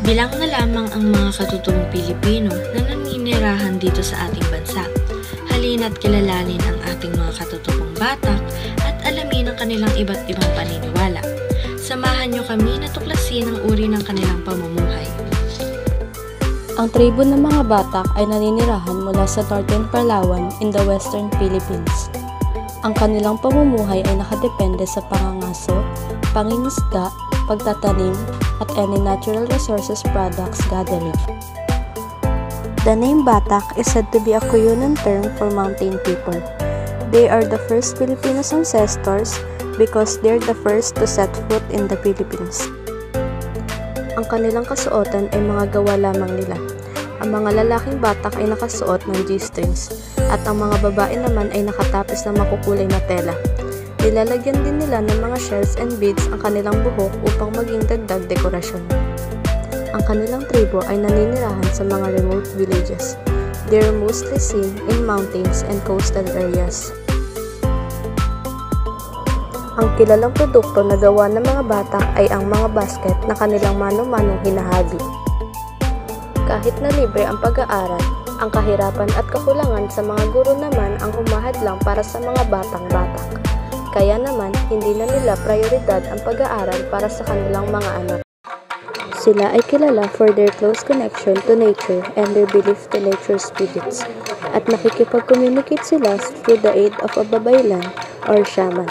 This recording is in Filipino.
Bilang na lamang ang mga katutubong Pilipino na naninirahan dito sa ating bansa. Halina't kilalanin ang ating mga katutubong Batak at alamin ang kanilang iba't ibang paniniwala. Samahan niyo kami na tuklasin ang uri ng kanilang pamumuhay. Ang tribo ng mga Batak ay naninirahan mula sa Northern Palawan in the Western Philippines. Ang kanilang pamumuhay ay nakadepende sa pangangaso, pangingisda, pagtatanim, at any natural resources products gathering. The name Batak is said to be a Cuyunan term for mountain people. They are the first Filipinos ancestors because they're the first to set foot in the Philippines. Ang kanilang kasuotan ay mga gawa lamang nila. Ang mga lalaking Batak ay nakasuot ng G-strings at ang mga babae naman ay nakatapis na makukulay na tela. Nilalagyan din nila ng mga shells and beads ang kanilang buhok upang maging dagdag dekorasyon. Ang kanilang tribo ay naninirahan sa mga remote villages. They are mostly seen in mountains and coastal areas. Ang kilalang produkto na gawa ng mga Batak ay ang mga basket na kanilang mano-manong hinahabi. Kahit na libre ang pag-aaral, ang kahirapan at kakulangan sa mga guro naman ang humahadlang para sa mga batang Batak. Kaya naman, hindi na nila prioridad ang pag-aaral para sa kanilang mga anak. Sila ay kilala for their close connection to nature and their belief to nature spirits, at nakikipag-communicate sila through the aid of a babaylan or shaman.